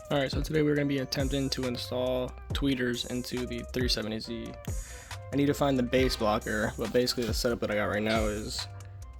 Alright, so today we're going to be attempting to install tweeters into the 370Z. I need to find the base blocker, but basically the setup that I got right now is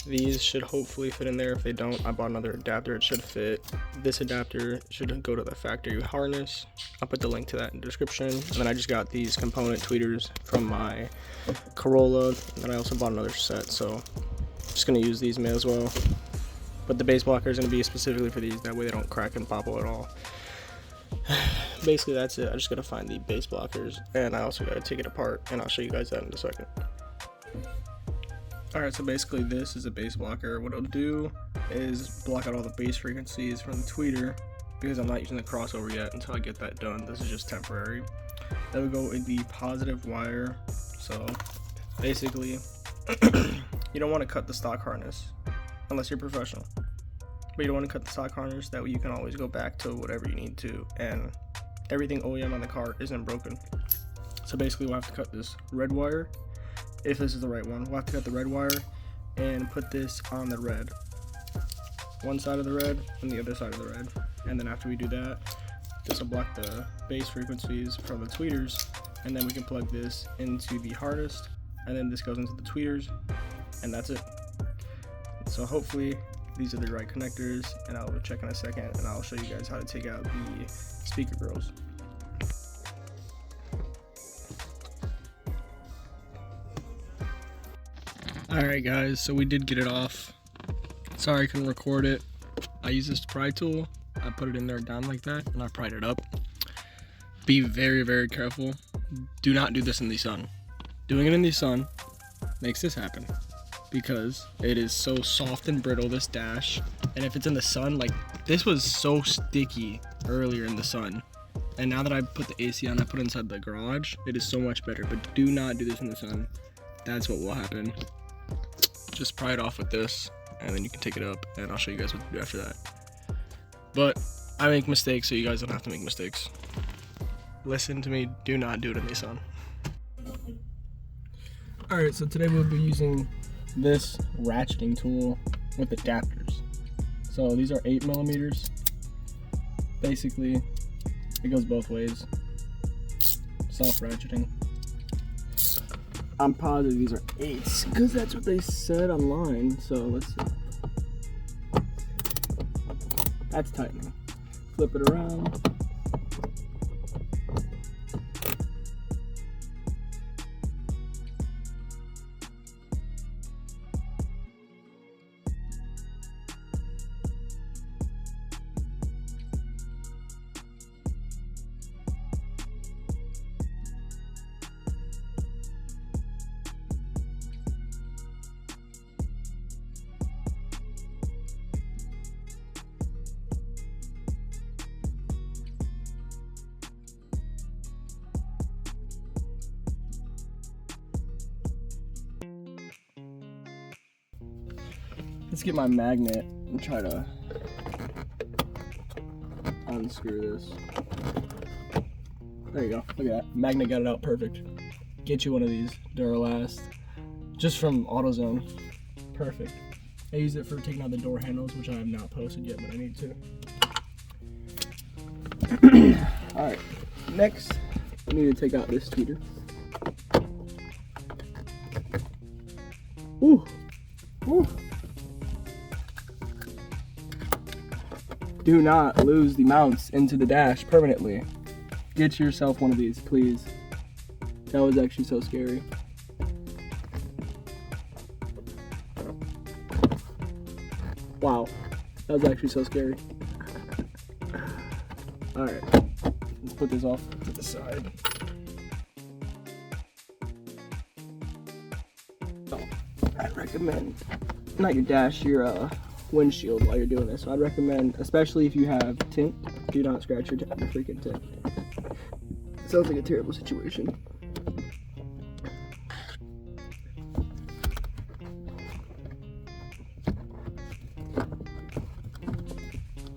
these should hopefully fit in there. If they don't, I bought another adapter. It should fit. This adapter should go to the factory harness. I'll put the link to that in the description. And then I just got these component tweeters from my Corolla, and then I also bought another set, so I'm just going to use these as well. But the base blocker is going to be specifically for these, that way they don't crack and pop at all. Basically that's it. I just gotta find the base blockers, and I also gotta take it apart, and I'll show you guys that in a second. Alright, so basically this is a base blocker. What it'll do is block out all the bass frequencies from the tweeter, because I'm not using the crossover yet until I get that done. This is just temporary. That would go in the positive wire. So basically you don't want to cut the stock harness unless you're professional. But you don't want to cut the stock harness, that way you can always go back to whatever you need to, and everything OEM on the car isn't broken. So basically we'll have to cut this red wire, if this is the right one. We'll have to cut the red wire and put this on the red. One side of the red and the other side of the red. And then after we do that, this will block the bass frequencies from the tweeters, and then we can plug this into the harness, and then this goes into the tweeters, and that's it. So hopefully these are the right connectors, and I'll check in a second, and I'll show you guys how to take out the speaker grills. Alright guys, so we did get it off. Sorry I couldn't record it. I used this pry tool. I put it in there down like that, and I pried it up. Be very, very careful. Do not do this in the sun. Doing it in the sun makes this happen, because it is so soft and brittle, this dash, and if it's in the sun, like this was so sticky earlier in the sun, and now that I put the AC on, I put it inside the garage, it is so much better. But do not do this in the sun. That's what will happen. Just pry it off with this, and then you can take it up, and I'll show you guys what to do after that. But I make mistakes, so you guys don't have to make mistakes. Listen to me, do not do it in the sun. Alright, so today we'll be using this ratcheting tool with adapters. So these are 8mm. Basically, it goes both ways. Self-ratcheting. I'm positive these are 8s, because that's what they said online. So let's see. That's tightening. Flip it around. Let's get my magnet and try to unscrew this. There you go. Look at that. Magnet got it out perfect. Get you one of these Duralast, just from AutoZone. Perfect. I use it for taking out the door handles, which I have not posted yet, but I need to. Alright, next I need to take out this tweeter. Ooh. Ooh. Do not lose the mounts into the dash permanently. Get yourself one of these, please. That was actually so scary. Wow, that was actually so scary. Alright, let's put this off to the side. I'd recommend, not your dash, your windshield while you're doing this. So I'd recommend, especially if you have tint, do not scratch your freaking tint. It sounds like a terrible situation.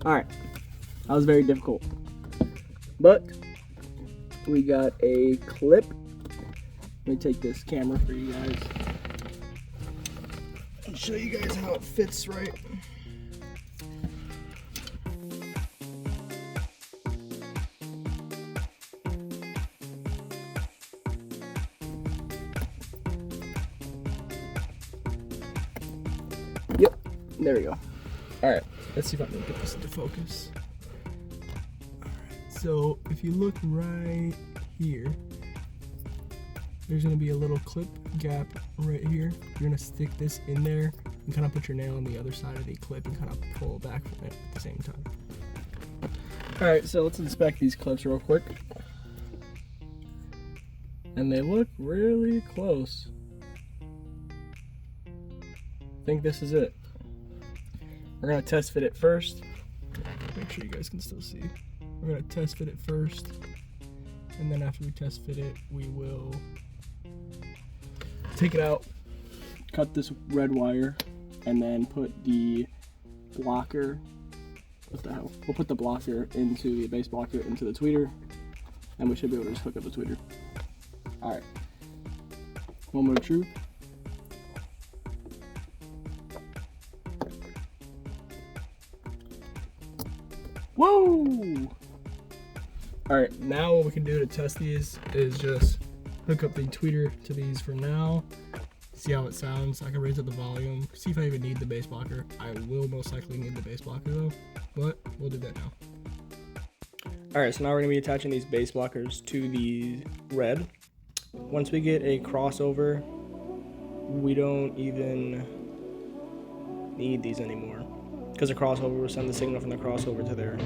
Alright, that was very difficult, but we got a clip. Let me take this camera for you guys and show you guys how it fits right. There we go. All right, let's see if I can get this into focus. All right, so if you look right here, there's gonna be a little clip gap right here. You're gonna stick this in there and kind of put your nail on the other side of the clip and kind of pull back from it at the same time. All right, so let's inspect these clips real quick. And they look really close. I think this is it. We're gonna test fit it first. Make sure you guys can still see. We're gonna test fit it first. And then after we test fit it, we will take it out, cut this red wire, and then put the blocker, what the hell? We'll put the blocker into the base blocker into the tweeter, and we should be able to just hook up the tweeter. All right, moment of truth. Whoa! All right, now what we can do to test these is just hook up the tweeter to these for now, see how it sounds. I can raise up the volume, see if I even need the bass blocker. I will most likely need the bass blocker though, but we'll do that now. All right, so now we're gonna be attaching these bass blockers to the red. Once we get a crossover, we don't even need these anymore because the crossover will send the signal from the crossover to there.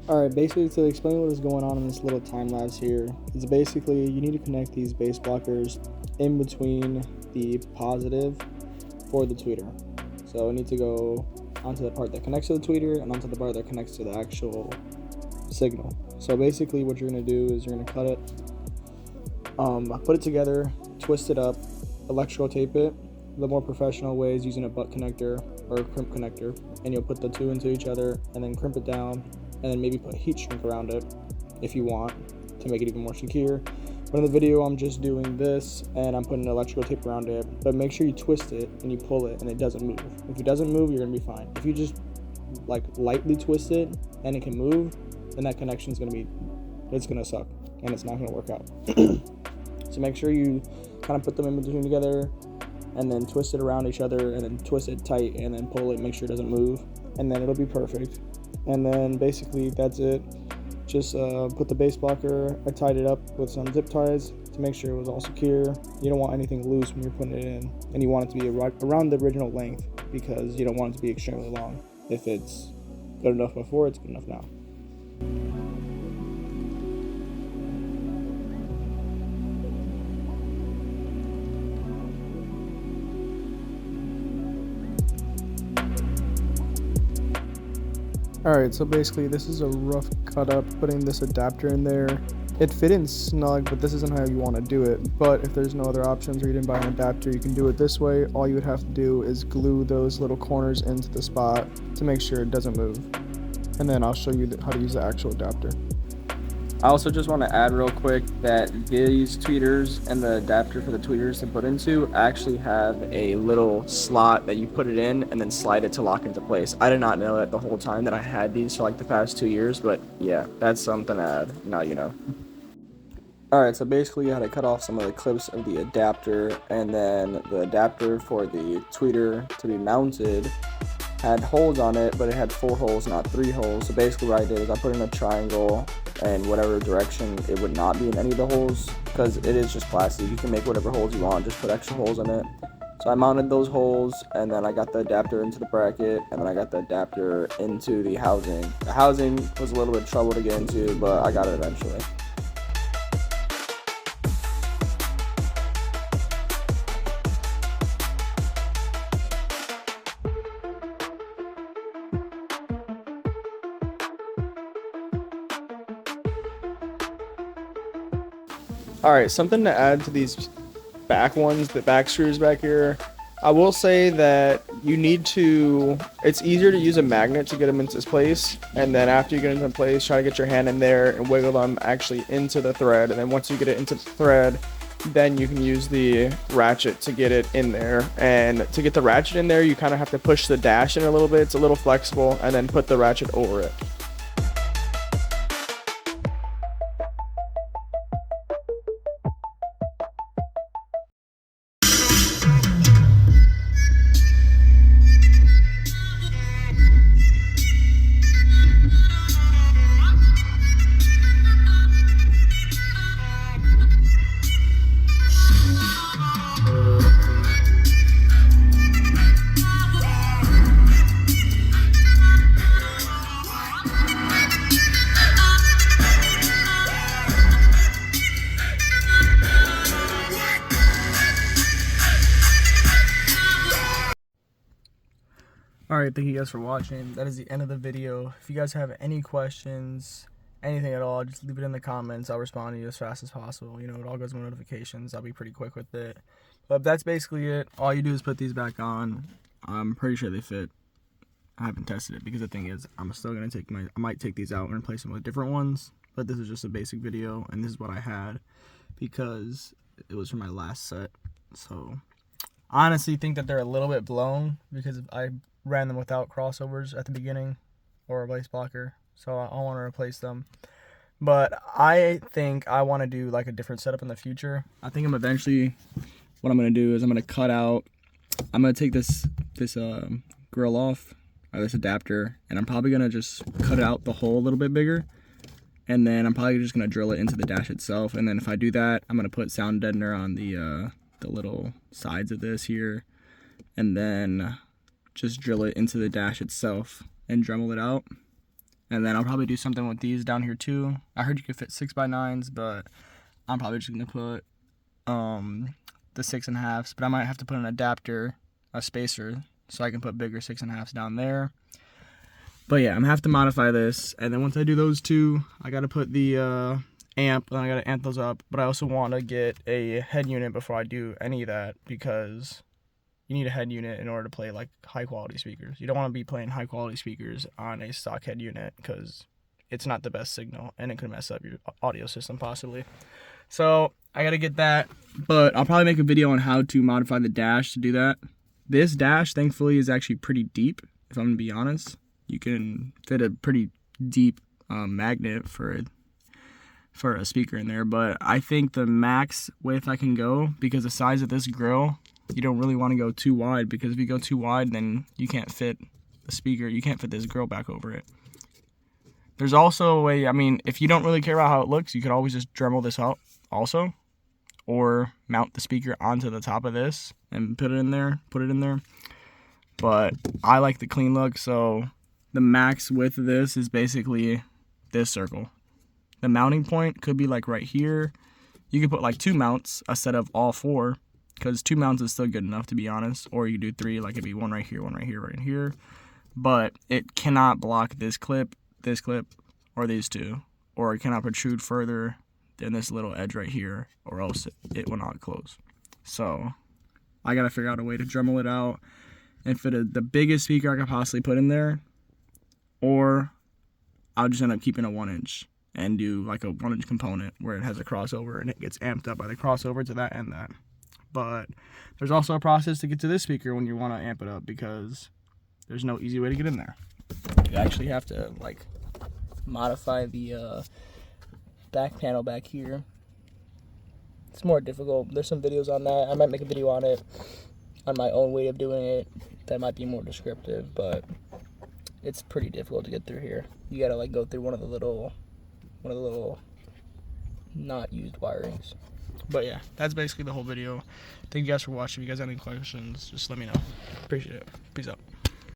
Alright, basically to explain what is going on in this little time lapse here, is basically you need to connect these bass blockers in between the positive for the tweeter. So I need to go onto the part that connects to the tweeter and onto the part that connects to the actual signal. So basically what you're going to do is you're going to cut it, put it together, twist it up, electrical tape it. The more professional way is using a butt connector or a crimp connector, and you'll put the two into each other and then crimp it down, and then maybe put heat shrink around it if you want to make it even more secure. But in the video I'm just doing this and I'm putting electrical tape around it, but make sure you twist it and you pull it and it doesn't move. If it doesn't move, you're gonna be fine. If you just like lightly twist it and it can move, then that connection's gonna be, it's gonna suck and it's not gonna work out. So make sure you kind of put them in between together and then twist it around each other and then twist it tight and then pull it, make sure it doesn't move, and then it'll be perfect. And then basically that's it. Just put the base blocker, I tied it up with some zip ties to make sure it was all secure. You don't want anything loose when you're putting it in, and you want it to be around the original length because you don't want it to be extremely long. If it's good enough before, it's good enough now. Alright, so basically this is a rough cut up, putting this adapter in there. It fit in snug, but this isn't how you want to do it. But if there's no other options or you didn't buy an adapter, you can do it this way. All you would have to do is glue those little corners into the spot to make sure it doesn't move. And then I'll show you how to use the actual adapter. I also just want to add real quick that these tweeters and the adapter for the tweeters to put into actually have a little slot that you put it in and then slide it to lock into place. I did not know that the whole time that I had these for like the past 2 years, but yeah, that's something to add. Now you know. Alright, so basically I had to cut off some of the clips of the adapter, and then the adapter for the tweeter to be mounted had holes on it, but it had 4 holes, not 3 holes. So basically what I did is I put in a triangle and whatever direction it would not be in any of the holes, because it is just plastic. You can make whatever holes you want, just put extra holes in it. So I mounted those holes, and then I got the adapter into the bracket, and then I got the adapter into the housing. The housing was a little bit of trouble to get into, but I got it eventually. Alright, something to add to these back ones, the back screws back here. I will say that you need to, it's easier to use a magnet to get them into place, and then after you get into place, try to get your hand in there and wiggle them actually into the thread, and then once you get it into the thread, then you can use the ratchet to get it in there. And to get the ratchet in there, you kind of have to push the dash in a little bit, it's a little flexible, and then put the ratchet over it. Alright, thank you guys for watching. That is the end of the video. If you guys have any questions, anything at all, just leave it in the comments. I'll respond to you as fast as possible. You know, it all goes in notifications. I'll be pretty quick with it. But that's basically it. All you do is put these back on. I'm pretty sure they fit. I haven't tested it because the thing is, I'm still going to I might take these out and replace them with different ones. But this is just a basic video, and this is what I had because it was for my last set. So, I honestly think that they're a little bit blown because I ran them without crossovers at the beginning or a bass blocker. So I want to replace them. But I think I want to do like a different setup in the future. I think what I'm going to do is I'm going to cut out, I'm going to take this grill off, or this adapter, and I'm probably going to just cut out the hole a little bit bigger. And then I'm probably just going to drill it into the dash itself. And then if I do that, I'm going to put sound deadener on the little sides of this here. And then just drill it into the dash itself and Dremel it out. And then I'll probably do something with these down here too. I heard you could fit 6x9s, but I'm probably just going to put the 6.5s. But I might have to put an adapter, a spacer, so I can put bigger 6.5s down there. But yeah, I'm going to have to modify this. And then once I do those two, I got to put the amp, and I got to amp those up. But I also want to get a head unit before I do any of that, because you need a head unit in order to play like high quality speakers. You don't want to be playing high quality speakers on a stock head unit because it's not the best signal and it could mess up your audio system possibly. So I got to get that, but I'll probably make a video on how to modify the dash to do that. This dash, thankfully, is actually pretty deep, if I'm going to be honest. You can fit a pretty deep magnet for a speaker in there, but I think the max width I can go, because the size of this grill, you don't really want to go too wide, because if you go too wide, then you can't fit the speaker, you can't fit this grill back over it. There's also a way, I mean, if you don't really care about how it looks, you could always just Dremel this out also, or mount the speaker onto the top of this and put it in there. But I like the clean look, so the max width of this is basically this circle. The mounting point could be like right here. You could put like 2 mounts instead of all 4, because 2 mounts is still good enough, to be honest. Or you could do 3, like it'd be 1 right here, 1 right here, right here. But it cannot block this clip, or these 2. Or it cannot protrude further than this little edge right here, or else it will not close. So I gotta figure out a way to Dremel it out and fit the biggest speaker I could possibly put in there. Or I'll just end up keeping a 1-inch and do like a 1-inch component where it has a crossover and it gets amped up by the crossover to that and that. But there's also a process to get to this speaker when you want to amp it up, because there's no easy way to get in there. You actually have to like modify the back panel back here. It's more difficult. There's some videos on that. I might make a video on it, on my own way of doing it, that might be more descriptive, but it's pretty difficult to get through here. You gotta like go through one of the little not used wirings. But yeah, that's basically the whole video. Thank you guys for watching. If you guys have any questions, just let me know. Appreciate it. Peace out.